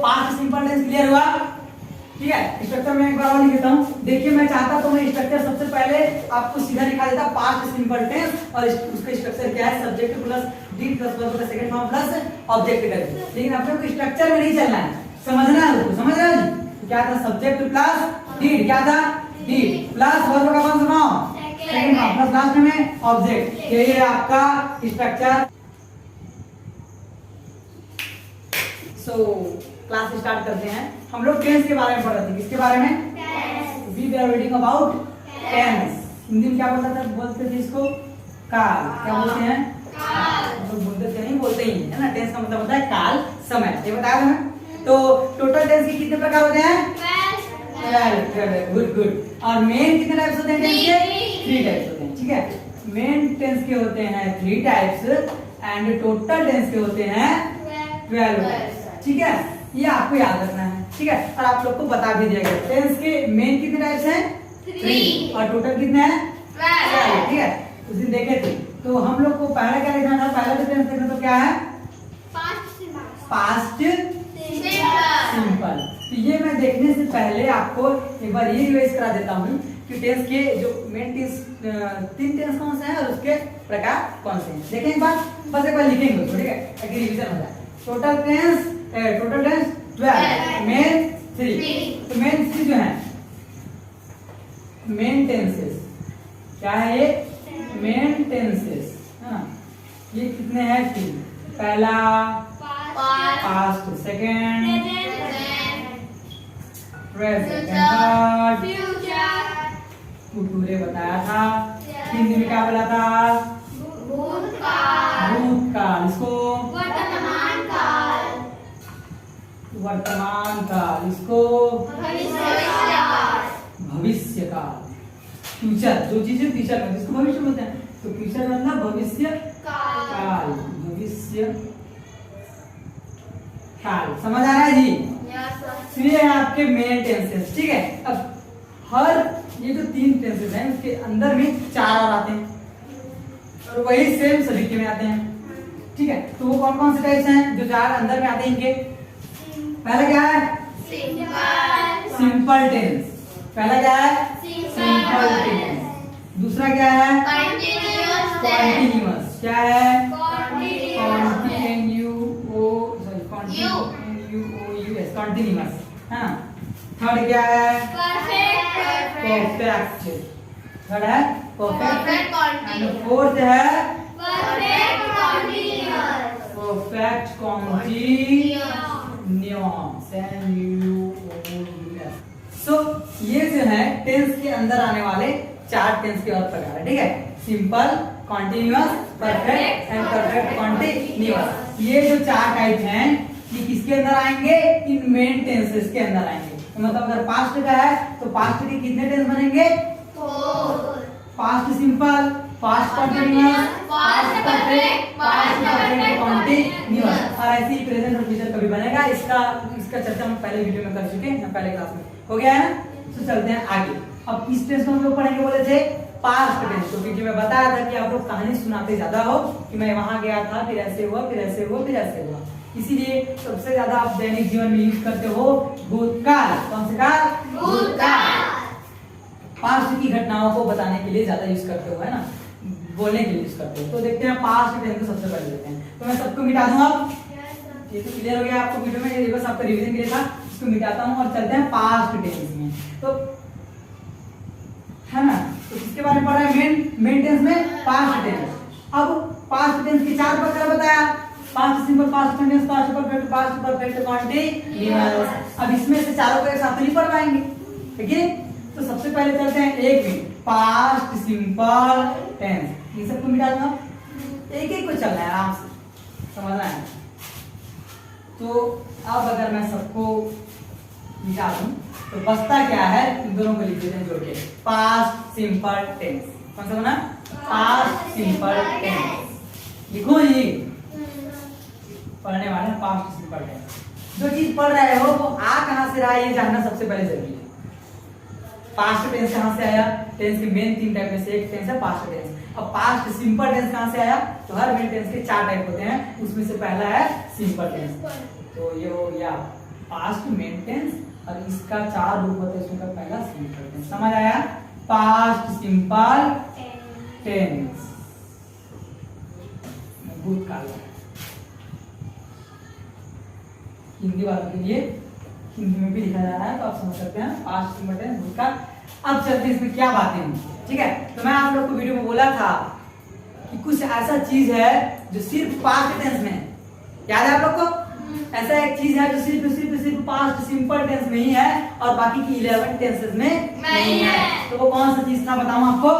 Past simple tense clear हुआ। ठीक है, स्ट्रक्चर में एक बार और लिख देता हूँ। देखिए मैं चाहता तो मैं स्ट्रक्चर सबसे पहले आपको सीधा लिखा देता पास्ट सिंपल टेंस, और उसका स्ट्रक्चर क्या है, subject plus D plus verb का सेकंड फॉर्म प्लस ऑब्जेक्ट करके। लेकिन अपने को स्ट्रक्चर में नहीं चलना है, समझना है उसको, समझ रहे हो जी? क्या था, सब्जेक्ट प्लस डीड, क्या था, डीड प्लस वर्ब का कौन सा form, second form, plus last में ऑब्जेक्ट। ये है आपका स्ट्रक्चर। सो क्लास स्टार्ट करते हैं। हम लोग टेंस के बारे में पढ़ रहे थे। किसके बारे में, we are reading about tense. Hindi में क्या बोलते थे इसको, काल। क्या बोलते हैं, काल। तो बोलते थे, नहीं बोलते ही है ना। टेंस का मतलब होता है काल, समय। ये बताया हमें। तो टोटल टेंस के कितने प्रकार होते हैं, 12। Good good. और मेन कितने टाइप्स होते हैं टेंस के, 3 टाइप्स होते हैं। ठीक है, मेन टेंस के होते हैं 3 टाइप्स एंड टोटल टेंस के होते हैं 12 टाइप्स। ठीक है, ये आपको याद रखना है। ठीक है, और आप लोग को बता भी दिया गया टेंस के मेन कितने टाइप्स हैं, 3, और टोटल कितने हैं, 12। ठीक है, उस दिन देखे थे। तो हम लोग को पहला क्या लिखना था, पहला जो टेंस देखना तो क्या है, पास्ट सिंपल। तो ये मैं देखने से पहले आपको एक बार ये रिवाइज करा देता हूँ कि टेंस के जो मेन टेंस 3 टेंस कौन से हैं और उसके प्रकार कौन से हैं। देखें एक बार, बस एक बार लिखेंगे, ठीक है, ताकि रिवीजन हो जाए। Total tense 12, main 3। तो मेन 3 जो है, मेन टेंसेस क्या है, ये मेन टेंसेस, ये कितने हैं, 3। पहला past, second present, third future बताया था। हिंदी में क्या बोला था, भूतकाल। इसको वर्तमान काल, इसको भविष्य काल। फ्यूचर, जो चीजें फ्यूचर में, जिसको भविष्य बोलते हैं, तो फ्यूचर मतलब भविष्य काल, भविष्य काल। समझ आ रहा है जी? ये है आपके मेन टेंसेस। ठीक है, अब हर ये जो 3 टेंसेस हैं उसके अंदर में 4 और आते हैं, और वही सेम सभी के में आते हैं। ठीक है, तो वो कौन कौन से टाइप्स हैं जो 4 अंदर में आते हैं इनके। पहला क्या है, सिंपल टेंस। पहला क्या है, सिंपल टेंस। दूसरा क्या है, कॉन्टिन्यूअस। क्या है, कॉन्टिन्यूअस। हाँ, थर्ड क्या है, परफेक्ट। थर्ड है परफेक्ट, एंड फोर्थ है परफेक्ट कॉन्टिन्यूअस। सो ये जो है टेंस के अंदर आने वाले 4 टेंस के और प्रकार है। ठीक है, simple, continuous, perfect and perfect continuous. ये जो 4 टाइप हैं ये किसके अंदर आएंगे, इन मेन टेंसेस के अंदर आएंगे। तो मतलब अगर पास्ट का है तो पास्ट के कितने टेंस बनेंगे, 4। Past simple, past continuous, past perfect, past perfect continuous. और ऐसे ही प्रेजेंट और फ्यूचर कभी बनेगा। इसका चर्चा हम पहले वीडियो में कर चुके हैं, पहले क्लास में हो गया है ना। तो चलते हैं आगे। अब इस टेंस को हम लोग पढ़ेंगे, बोले थे पास्ट टेंस। तो क्योंकि मैं बताया था कि आप लोग कहानी सुनाते ज्यादा हो कि मैं वहां गया था, फिर ऐसे हुआ, फिर ऐसे हुआ, फिर ऐसे हुआ, इसीलिए सबसे ज्यादा आप दैनिक जीवन में यूज करते हो भूतकाल। कौन सा काल, भूतकाल। पास्ट की घटनाओं को बताने के लिए ज्यादा यूज करते हो, है ना, बोलने के लिए यूज करते हो। तो देखते हैं पास्ट टेंस को सबसे पहले लेते हैं। तो मैं सबको मिटा दूंगा। ये तो क्लियर हो गया आपको वीडियो में, ये बस आपका रिवीजन के लिए था। इसको मिटाता हूँ और चलते हैं पास्ट टेंस में। तो है ना, तो किसके बारे में पढ़ रहे हैं, मेन टेंस में पास्ट टेंस। अब पास्ट टेंस के 4 प्रकार बताया, past simple, past continuous, past perfect, past perfect continuous. अब इसमें से चारों को एक साथ नहीं पढ़ पाएंगे, ठीक है। तो सबसे पहले चलते हैं एक मिनट, पास्ट सिंपल टेंस। ये सबको मिटा दूंगा, एक एक को चलना है, आराम से समझना है। तो अब अगर मैं सबको मिटा दूं तो बचता क्या है, इन दोनों को लिख देते हैं जोड़ के, पास्ट सिंपल टेंस। कौन सा बना, पास्ट सिंपल टेंस। लिखो ये पढ़ने वाले पास्ट सिंपल टेंस। जो चीज पढ़ रहे हो वो आ कहां से रहा है ये जानना सबसे पहले जरूरी है। पास्ट टेंस कहां से आया, टेंस के मेन 3 टाइप में से एक टेंस है पास्ट टेंस। अब पास्ट सिंपल टेंस कहां से आया, तो हर मेन टेंस के 4 टाइप होते हैं, उसमें से पहला है सिंपल टेंस। तो ये हो गया। पास्ट मेन टेंस और इसका 4 रूप होते हैं, उसमें पहला सिंपल टेंस। समझ आया? पास्ट सिंपल टेंस भूतकाल। हिंदी वालों के लिए हिंदी में भी लिखा जा रहा है तो आप समझ सकते हैं पास्ट सिंपल टेंस भूतकाल। अब चलते हैं इसमें क्या बातें हैं, ठीक है। तो मैं आप लोग को वीडियो में बोला था कि कुछ ऐसा चीज है जो सिर्फ पास्ट टेंस में, याद है आप लोग को? ऐसा एक चीज है जो सिर्फ पास्ट सिंपल टेंस में ही है और बाकी की 11 टेंसेस में नहीं है। तो वो कौन सा चीज था बताऊं आपको?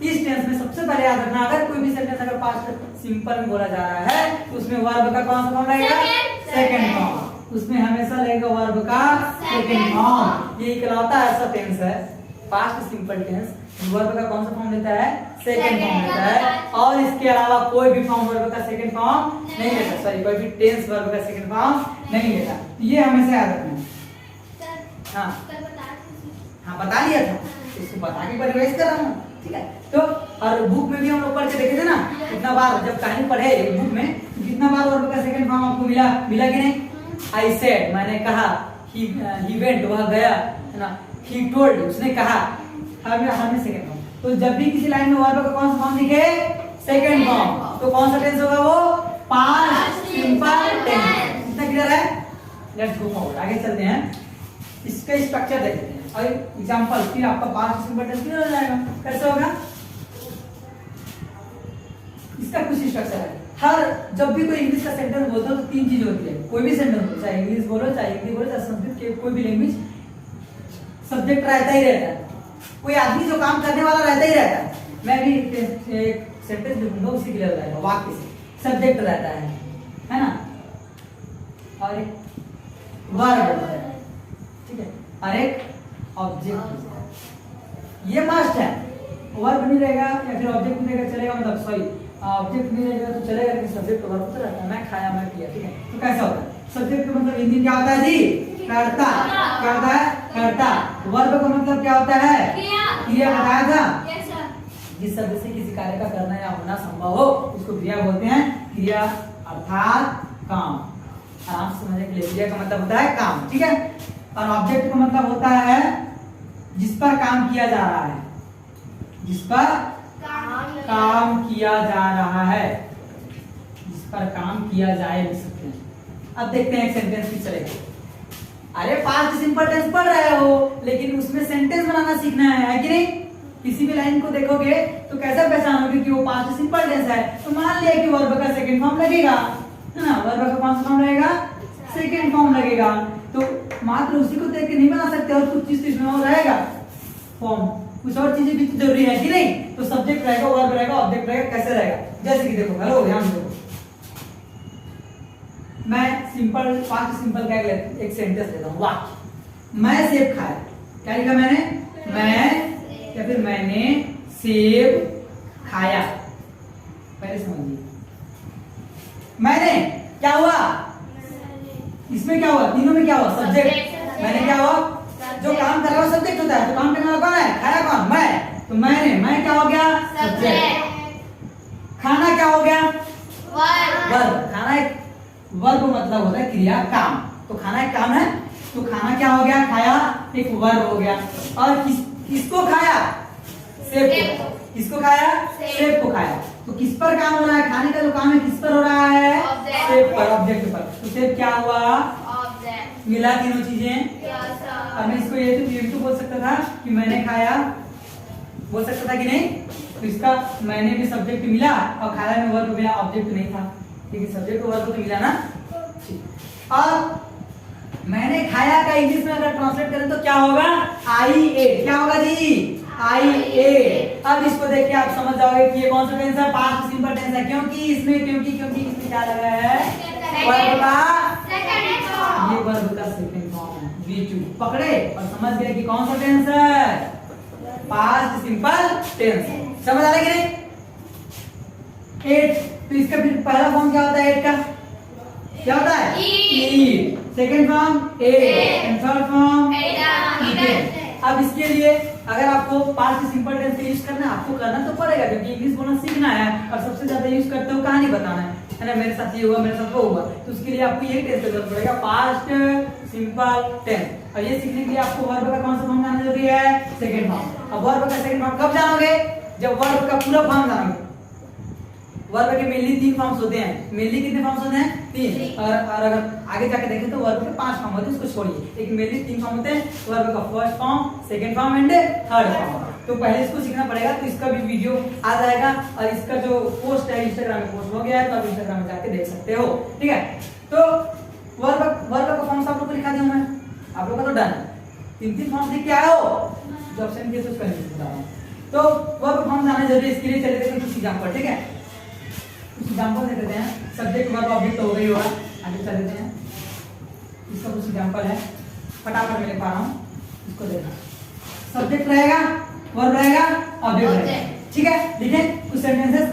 इस टेंस में सबसे पहले याद रखना, अगर कोई भी सेंटेंस अगर पास्ट सिंपल में बोला जा रहा है तो उसमें वर्ब का कौन सा फॉर्म लगेगा? Second form. उसमें हमेशा लगेगा वर्ब का सेकंड फॉर्म। ये इकलौता ऐसा टेंस है पास्ट सिंपल टेंस वर्ब का कौन सा फॉर्म लेता है? सेकंड फॉर्म लेता है। और इसके अलावा कोई भी फॉर्म वर्ब का सेकंड फॉर्म नहीं लेता, सॉरी कोई भी टेंस वर्ब का सेकंड फॉर्म नहीं लेता। ये हमेशा याद रखना। हाँ बता दिया था, इसको बता के रिवाइज कर रहा हूँ, ठीक है। तो और बुक में भी हम लोग पढ़ के देखे थे ना कितना बार, जब कहानी पढ़े बुक में कितना बार वर्ब का सेकंड फॉर्म आपको मिला कि नहीं? आई सेड मैंने कहा, ही वेंट वह गया, है ना, ही टोल्ड उसने कहा, हमें सेकंड फॉर्म। तो जब भी किसी लाइन में वर्ब का कौन सा फॉर्म दिखे? Second form. तो कौन सा टेंस होगा वो? Past simple tense. इतना क्लियर है? लेट्स गो फॉरवर्ड, आगे चलते हैं। इसका स्ट्रक्चर देखते हैं और एग्जांपल, फिर आपका पास्ट सिंपल टेंस क्लियर हो जाएगा। कैसे होगा? इसका कुछ स्ट्रक्चर है। हर जब भी कोई इंग्लिश का सेंटेंस बोलते हो तो 3 चीज होती है। कोई भी सेंटेंस बोलो, चाहे इंग्लिश बोलो, चाहे हिंदी बोलो, चाहे संस्कृत के कोई भी लैंग्वेज, सब्जेक्ट रहता ही रहता है। कोई आदमी जो काम करने वाला रहता ही रहता है। मैं भी एक सेंटेंस लिखूंगा उसी के लिए रहेगा, वाक्य से सब्जेक्ट रहता है ना, और एक वर्ब रहता है, ठीक है, और एक ऑब्जेक्ट। ये मस्ट है। वर्ब नहीं रहेगा या फिर ऑब्जेक्ट नहीं रहेगा चलेगा, मतलब सॉरी ऑब्जेक्ट नहीं रहेगा तो चलेगा, लेकिन सब्जेक्ट वर्ब तो रहता है। मैं खाया, मैं किया, ठीक है। तो कैसा होता है? सब्जेक्ट का मतलब हिंदी क्या होता है जी? करता। क्या होता है? करता। वर्ब का मतलब क्या होता है? क्रिया। बताया था। जिस शब्द से किसी कार्य का करना या होना संभव हो उसको क्रिया बोलते हैं। क्रिया अर्थात काम। आराम से समझने के लिए, क्रिया का मतलब होता है काम, ठीक है। और ऑब्जेक्ट का मतलब होता है जिस पर काम किया जा रहा है, जिस पर काम किया जा रहा है, जिस पर काम किया जाए, लिख सकते हैं। अब देखते हैं एक सेंटेंस भी चलेगा। अरे पास्ट सिंपल टेंस पढ़ रहे हो लेकिन उसमें सेंटेंस बनाना सीखना है कि नहीं? किसी भी लाइन को देखोगे तो कैसा पहचानोगे कि वो पास्ट सिंपल टेंस है? तो मान लिया कि वर्ब का सेकंड फॉर्म लगेगा, है ना, वर्ब का कौन सा फॉर्म लगेगा? सेकंड फॉर्म लगेगा। तो मात्र उसी को देख के नहीं बना सकते, और कुछ चीज इसमें और रहेगा फॉर्म, कुछ और चीजें भी जरूरी है कि नहीं? तो सब्जेक्ट रहेगा, वर्ब रहेगा, ऑब्जेक्ट रहेगा। कैसे रहेगा? जैसे कि देखो, हेलो ध्यान दो, मैं सिंपल पास्ट सिंपल का एक सेंटेंस लेता हूँ, वाक्य। मैं सेब खाया। क्या लिखा मैंने? मैं या फिर मैंने सेब खाया। पहले समझिए, मैंने क्या हुआ? इसमें क्या हुआ? तीनों में क्या हुआ? सब्जेक्ट। मैंने क्या हुआ? जो काम कर रहा है सब्जेक्ट होता है, तो काम करने वाला कौन है? खाया कौन? मैं। तो मैंने, मैं क्या हो गया? सब्जेक्ट। खाना क्या हो गया? वर्ब। खाना एक वर्ब मतलब होता है क्रिया, काम। तो खाना एक काम है, तो खाना क्या हो गया? खाया एक वर्ब हो गया। और किसको खाया? सेब को। किसको खाया? सेब को खाया। तो किस पर काम हो रहा है? खाने का जो काम है किस पर हो रहा है? सेब पर, ऑब्जेक्ट पर। तो सेब क्या हुआ? ऑब्जेक्ट। मिला तीनों चीजें। अब मैं इसको ये तो बोल सकता था कि मैंने खाया, बोल सकता था कि नहीं? तो इसका मैंने भी सब्जेक्ट मिला और खाया में वर्ब मिला, ऑब्जेक्ट नहीं था, लेकिन सब्जेक्ट वर्ब तो मिला ना। और मैंने खाया का इंग्लिश में अगर ट्रांसलेट करें तो क्या होगा? आई एट। क्या होगा जी? आई एट। अब इसको देख के आप समझ जाओगे कि ये कौन सा टेंस है? पास्ट सिंपल टेंस है। क्योंकि इसमें क्या लगा है? वर्ब का सेकंड फॉर्म। ये वर्ब का सेकंड फॉर्म है। V2 पकड़े और समझ गए कि कौन सा टेंस है? Past simple tense. समझ आ रहा है कि नहीं? एट। तो इसका फिर पहला फॉर्म क्या होता है? एट का क्या होता है? Eat. Second form ate and third form eat. अब इसके लिए अगर आपको पास्ट सिंपल टेंस का यूज करना है, आपको करना तो पड़ेगा क्योंकि इंग्लिश बोलना सीखना है और सबसे ज्यादा यूज करते हो कहानी बताना है ना, मेरे साथ ये हुआ, मेरे साथ वो हुआ। तो उसके लिए आपको यही टेंस करना पड़ेगा, पास्ट सिंपल टेंस। और ये सीखने के लिए आपको वर्ब का कौन सा फॉर्म जानना जरूरी है? Second form. अब वर्ब का सेकंड फॉर्म कब जानोगे? जब वर्ब का पूरा फॉर्म जानोगे। वर्ब के मेनली 3 फॉर्म्स होते हैं। मेनली कितने फॉर्म्स होते हैं? 3। और अगर आगे जाके देखें तो वर्ब के 5 फॉर्म होते हैं, उसको छोड़िए। लेकिन मेनली 3 फॉर्म होते हैं, वर्ब का first form, second form and third form. तो पहले इसको सीखना पड़ेगा। तो इसका भी वीडियो आ जाएगा और इसका जो पोस्ट है इंस्टाग्राम में पोस्ट हो गया है, तो आप इंस्टाग्राम में जाके देख सकते हो। ठीक है, तो वर्ब का फॉर्म आप लोगों को लिखा दिया मैं, आप लोगों का तो डन है। 3 फॉर्म लिख के आए हो, जो ऑप्शन के उसका नहीं बता रहा हूं। तो वर्ब फॉर्म जानना जरूरी है। इसके लिए चले देखते हैं कुछ एग्जांपल। ठीक है, कुछ एग्जांपल दे देते हैं। सब्जेक्ट वर्ब ऑब्जेक्ट हो गई होगा, आगे चल देते हैं। इसका कुछ एग्जांपल है, फटाफट मैं लिख पा रहा हूं, इसको देखना। सब्जेक्ट रहेगा, वर्ब रहेगा, ऑब्जेक्ट रहेगा। ठीक है, लिखें कुछ सेंटेंसेस।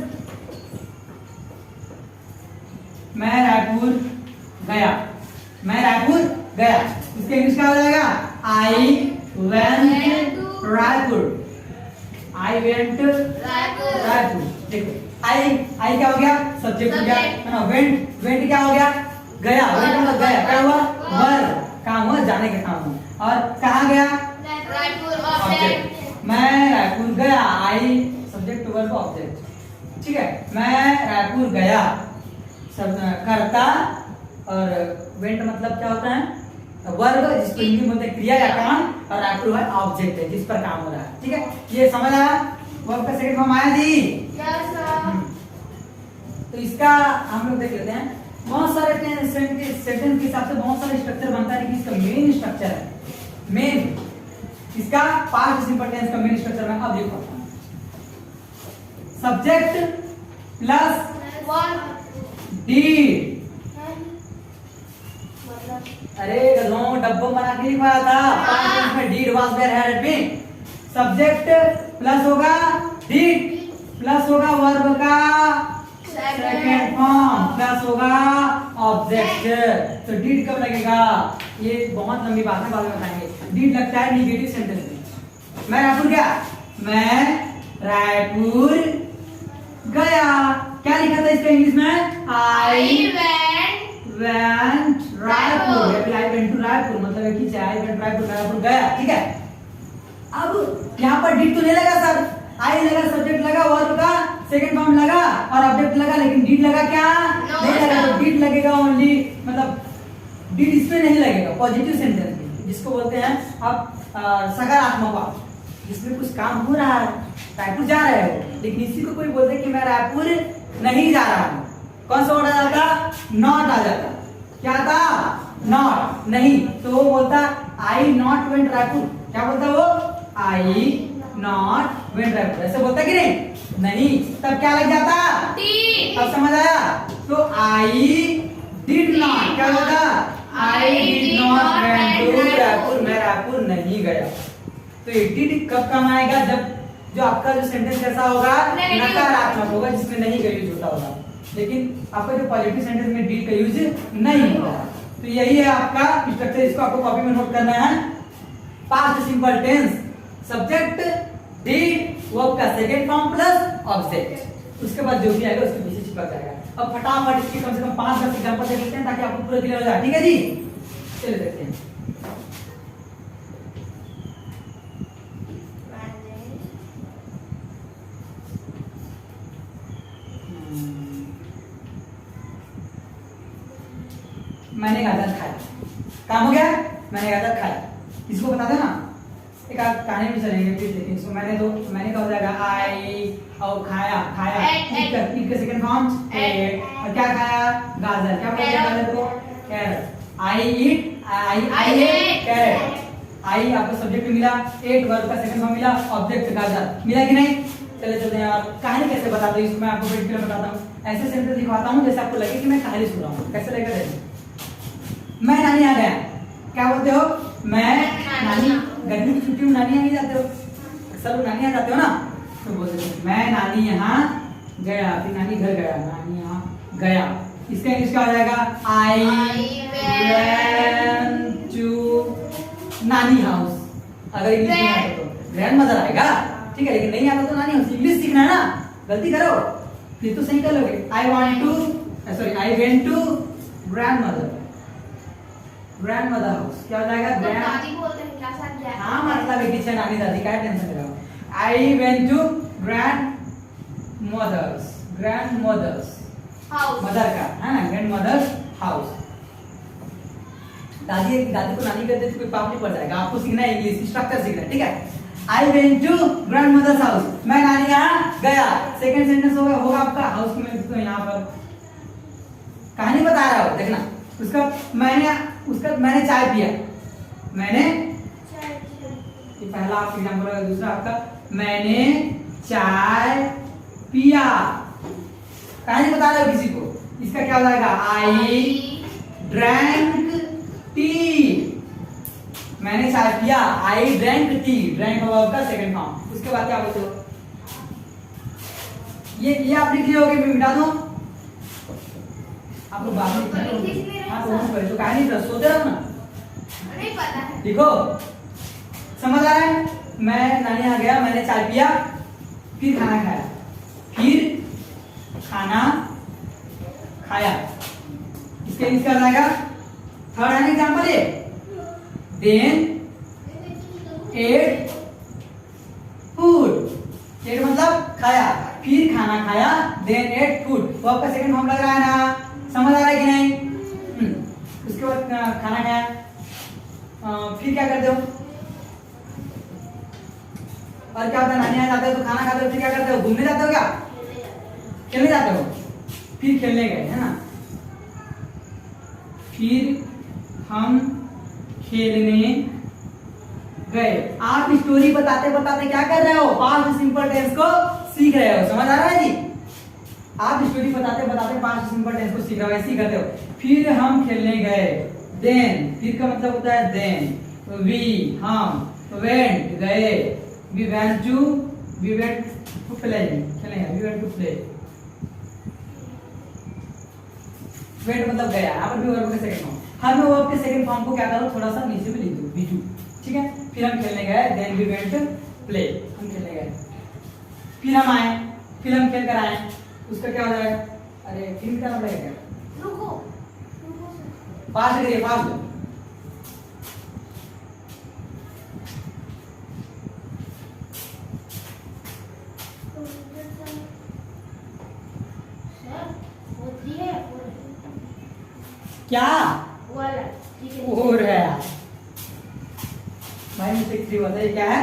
मैं रायपुर गया, मैं रायपुर गया। इसका इंग्लिश क्या हो जाएगा? I went Raipur, I went Raipur. देखो आई क्या हो गया? सब्जेक्ट हो गया, है ना। वेंट क्या हो गया? गया। वेंट मतलब गया, क्या हुआ? वर्ब, काम हुआ, जाने का काम हुआ। और कहाँ गया? रायपुर, ऑब्जेक्ट। मैं रायपुर गया, आई सब्जेक्ट वर्ब ऑब्जेक्ट। ठीक है, मैं रायपुर गया सब करता, और वेंट मतलब क्या होता है? वर्ब, जिसको हिंदी में बोलते हैं क्रिया या काम, और रायपुर है ऑब्जेक्ट है जिस पर काम हो रहा है। ठीक है, ये समझ आया? वर्ब का सेकंड फॉर्म आया जी? Yes sir. तो इसका हम लोग देख लेते हैं। बहुत सारे सेंटेंस के हिसाब से बहुत सारे स्ट्रक्चर बनता है, लेकिन इसका मेन स्ट्रक्चर है, मेन इसका पास्ट सिंपल टेंस का मेन स्ट्रक्चर मैं अब लिखता हूं। Subject plus did. अरे गधों, डब्बा बना के नहीं पाया था, पास्ट टेंस में did was there had been. Subject plus होगा डीड, प्लस होगा वर्ब का सेकंड फॉर्म, प्लस होगा ऑब्जेक्ट। तो डीड कब लगेगा? ये बहुत लंबी बात है, बाद में बताएंगे। डीड लगता है नेगेटिव सेंटेंस में। मैं रायपुर गया, मैं रायपुर गया। क्या लिखा था इसका इंग्लिश में? आई वेंट रायपुर, या फिर आई वेंट टू रायपुर, मतलब है कि आई वेंट रायपुर, रायपुर गया। ठीक है, अब यहाँ पर डीड तो नहीं लगा सर, आई लगा, सब्जेक्ट लगा, वर्ब का सेकंड फॉर्म लगा और ऑब्जेक्ट लगा, लेकिन डीड लगा क्या? नहीं लगा। तो डीड लगेगा ओनली, मतलब डीड इसमें नहीं लगेगा पॉजिटिव सेंटेंस में, जिसको बोलते हैं आप सकारात्मक वाक्य, जिसमें कुछ काम हो रहा है, रायपुर जा रहे हो। लेकिन इसी को कोई बोलते कि मैं रायपुर नहीं जा रहा हूँ, कौन सा वर्ड आ जाता? नॉट आ जाता। क्या था? नॉट, नहीं। तो वो बोलता आई नॉट वेंट रायपुर। क्या बोलता वो? आई नॉट वेंट रायपुर, ऐसे बोलता कि नहीं? तब क्या लग जाता? अब समझ आया? तो आई डिड नॉट, क्या होता? I did not went to Raipur, मैं रायपुर नहीं गया। तो ये डिड कब काम आएगा? जब जो आपका जो सेंटेंस कैसा होगा? नकारात्मक होगा, जिसमें नहीं का यूज होता होगा। लेकिन आपका जो पॉजिटिव सेंटेंस में डिड का यूज नहीं होगा। तो यही है आपका स्ट्रक्चर, इसको आपको कॉपी में नोट करना है। Past simple tense, subject did, verb का सेकंड फॉर्म प्लस ऑब्जेक्ट। उसके बाद जो भी आएगा उसके पीछे चिपक जाएगा। अब फटाफट इसके कम से कम 5-10 एग्जांपल देख लेते हैं, ताकि आपको पूरा क्लियर हो जाए। ठीक है जी, चलिए देखते हैं। मैंने गाजर खाया, काम हो गया। मैंने गाजर खाया, इसको बता देना। एक आप कहानी में चलेंगे फिर, लेकिन इसको मैंने क्या हो जाएगा? आई, और खाया, ईट का सेकंड फॉर्म एट, और क्या खाया? गाजर। क्या बोलते हैं गाजर को? कैरेट। आई ईट, आई एट कैरेट। आई आपको सब्जेक्ट मिला, एट वर्ब का सेकंड फॉर्म मिला, ऑब्जेक्ट गाजर मिला कि नहीं? चले चलते हैं। आप कहानी कैसे बताते हैं, इसको मैं आपको प्रैक्टिकल बताता हूँ। ऐसे सेंटेंस दिखवाता हूँ जैसे आपको लगे कि मैं कहानी सुन रहा हूँ। कैसे लगेगा? देखिए, मैं नानी आ गया। क्या बोलते हो? मैं नानी, गर्मी की छुट्टी में नानी आ जाते हो, अक्सर लोग नानी आ जाते हो ना, तो बोलते हो मैं नानी यहाँ गया, फिर नानी घर गया, नानी यहाँ गया। इसका इंग्लिश क्या हो जाएगा? आई वेंट टू नानी हाउस। अगर इंग्लिश नहीं आता तो ग्रैंड मदर आएगा, ठीक है। लेकिन नहीं आता तो नानी हाउस। इंग्लिश सीखना है ना, गलती करो फिर तो सही कर लोगे। I went to grand mother. Grand mother house क्या हो जाएगा? तो ग्रैंड, दादी बोलते हैं क्या साथ जाए? हाँ मतलब है किचन नानी दादी का टेंशन ले रहा हूँ। I went to grand mother's house. Mother का है ना, ग्रैंड मदर्स हाउस। दादी को नानी कहते तो कोई पाप नहीं पड़ जाएगा, आपको सीखना है इंग्लिश स्ट्रक्चर सीखना है, ठीक है। I went to grand mother's house, मैं नानी यहाँ गया। सेकंड सेंटेंस होगा आपका हाउस में, तो यहाँ पर कहानी बता रहा हो, देखना। मैंने चाय पिया, मैंने, ये पहला आपका एग्जांपल होगा। दूसरा आपका मैंने चाय पिया, कहानी बता रहे हो किसी को, इसका क्या हो जाएगा? आई ड्रैंक टी, मैंने चाय पिया, आई ड्रैंक टी, ड्रैंक होगा आपका सेकंड फॉर्म। उसके बाद क्या बोलते हो? ये आप लिख लिए होगे, मैं मिटा दूं आप लोग बात नहीं कर रहे। हाँ तो कहानी तो सोते रहो ना, नहीं पता है। देखो समझ आ रहा है? मैं नानी यहाँ गया, मैंने चाय पिया, फिर खाना खाया, फिर खाना खाया, इसके इसका जाएगा थर्ड है एग्जांपल ये। देन एट फूड, एट मतलब खाया, फिर खाना खाया, देन एट फूड, तो आपका सेकंड फॉर्म लग रहा है ना? समझ आ रहा है कि नहीं? उसके बाद खाना खाया, फिर क्या करते हो? और क्या होता है? नानी यहाँ जाते हो तो खाना खाते हो, फिर क्या करते हो? घूमने जाते हो क्या? खेलने जाते हो, फिर खेलने गए, है ना? फिर हम खेलने गए। आप स्टोरी बताते बताते क्या कर रहे हो? पास्ट सिंपल टेंस को सीख रहे हो, समझ आ रहा है जी? आप स्टोरी बताते बताते पास्ट सिंपल टेंस को सीख रहे हो, ऐसे ही करते हो। फिर हम खेलने गए, देन, फिर का मतलब होता है देन, वी हम, वेंट गए, वी वेंट टू प्ले, खेलेंगे, we went to play. Went मतलब गया, यहाँ पर भी वर्ब का सेकंड फॉर्म। हर मैं वर्ब के सेकंड फॉर्म को क्या करो, थोड़ा सा नीचे में लिख दो, वी टू, ठीक है। फिर हम खेलने गए, देन वी वेंट प्ले, हम खेलने गए, फिर हम आए, फिर हम खेल कर आए, उसका क्या हो जाएगा? अरे फिर क्या पड़ेगा क्या? रुको पास्ट करिए, पास्ट। होती है क्या वाला, ठीक है। और है यार भाई, मिस्टेक 3 बताइए क्या है?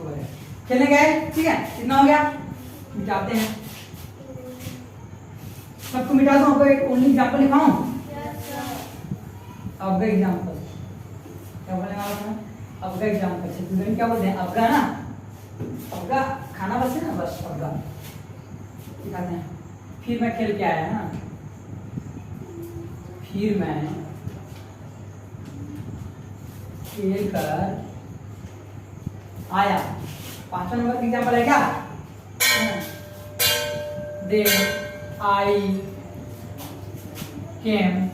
और है। खेलने गए, ठीक है, इतना हो गया, मिटाते हैं, सबको मिटा दूं, आपको एक ओनली एग्जांपल लिखाऊं? अब का एग्जांपल क्या बोलने वाला था? अब का एग्जांपल से क्या बोलते हैं? अब का ना, अब का खाना बस है ना, बस अब का दिखाते हैं। फिर मैं खेल के आया ना, फिर मैं खेल कर आया, 5वां नंबर एग्जांपल है क्या? Then I came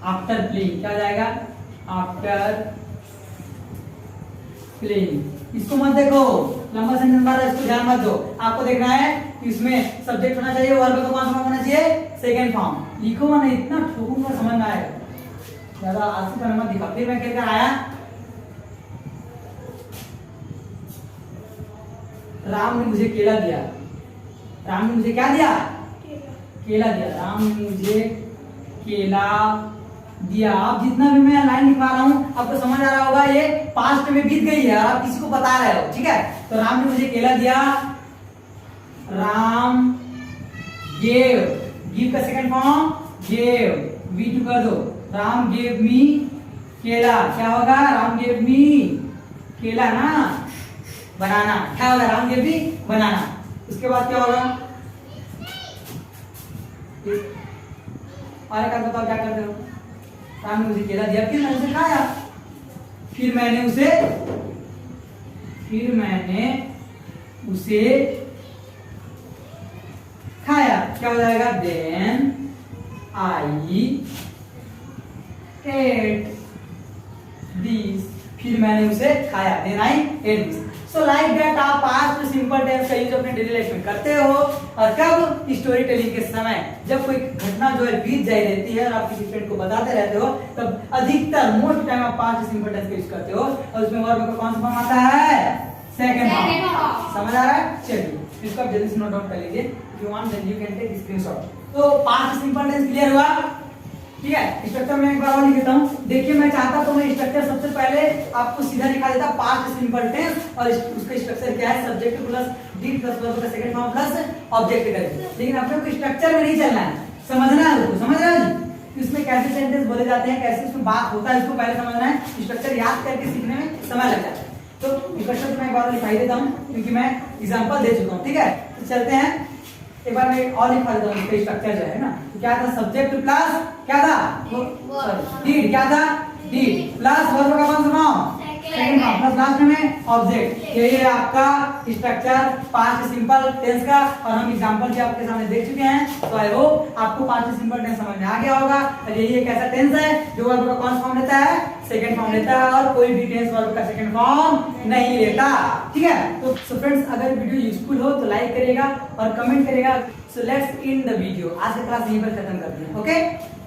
after playing, क्या जाएगा? After playing. इसको मत देखो, लंबा सेंटेंस बन रहा है, इसको ध्यान मत दो। आपको देखना है कि इसमें सब्जेक्ट होना चाहिए, वर्ब का कौन सा फॉर्म होना चाहिए? Second form. लिखो ना, इतना ठोकूंगा समझ में आएगा, ज्यादा आलसी पर मत दिखाओ। फिर मैं खेल कर आया, राम ने मुझे केला दिया, राम ने मुझे क्या दिया? केला दिया, राम ने मुझे केला दिया। आप जितना भी मैं लाइन लिखवा रहा हूँ आपको समझ आ रहा होगा, ये पास्ट में बीत गई है और आप किसी को बता रहे हो, ठीक है। तो राम ने मुझे केला दिया, राम गेव, गिव का second form gave, V two कर दो, राम गेव मी केला, क्या होगा? राम गेव मी केला ना, बनाना, क्या होगा? राम गेव मी बनाना। उसके बाद क्या होगा? और एक बताओ क्या करते हो? राम ने मुझे केला दिया, फिर मैंने उसे खाया, फिर मैंने उसे खाया, क्या हो जाएगा? देन आई एट दिस, फिर मैंने उसे खाया, then I ate this. So like that आप पास्ट सिंपल टेंस का यूज अपने डेली लाइफ में करते हो, और कब? स्टोरी टेलिंग के समय, जब कोई घटना जो है बीत जाई रहती है और आप किसी फ्रेंड को बताते रहते हो, तब अधिकतर मोस्ट टाइम आप पास्ट सिंपल टेंस का यूज करते हो, और उसमें वर्ब का कौन सा फॉर्म आता है? Second form. समझ आ रहा है? चलिए इसको आप जल्दी से नोट डाउन कर लीजिए, if you want then you can take screenshot. तो पास्ट सिंपल टेंस क्लियर हुआ? ठीक है, स्ट्रक्चर में एक बार और लिख देता हूं। देखिए मैं चाहता तो मैं स्ट्रक्चर सबसे पहले आपको सीधा लिखा देता पास्ट सिंपल टेंस, और उसका स्ट्रक्चर क्या है? Subject plus D plus verb का सेकंड फॉर्म प्लस ऑब्जेक्ट करके। लेकिन अपने को स्ट्रक्चर में नहीं चलना है, समझना है उसको, समझ रहे हो इसमें कैसे सेंटेंस बोले जाते हैं, कैसे उसमें बात होता है, इसको पहले समझना है। स्ट्रक्चर याद करके सीखने में समय लगता है। तो स्ट्रक्चर मैं एक बार लिखा देता हूं क्योंकि मैं एग्जांपल दे चुका हूं। ठीक है, तो चलते हैं एक बार मैं और लिखा देता हूं। इसका स्ट्रक्चर जो है ना, तो क्या था? सब्जेक्ट प्लस क्या था? डीड। क्या था? डीड प्लस वर्ब का कौन सा form? Second form plus last में ऑब्जेक्ट। यही है आपका स्ट्रक्चर पास्ट सिंपल टेंस का, और हम एग्जांपल भी आपके सामने देख चुके हैं। तो आई होप आपको पास्ट सिंपल टेंस समझ में आ गया होगा। और यही एक ऐसा टेंस है जो वर्ब का कौन सा फॉर्म लेता है? सेकंड फॉर्म लेता है, और कोई भी टेंस वर्ब का सेकंड फॉर्म नहीं लेता। ठीक है, तो फ्रेंड्स अगर वीडियो यूजफुल हो तो लाइक करिएगा और कमेंट करिएगा। So let's end the video. आज का क्लास यहीं पर खत्म करते हैं। ओके।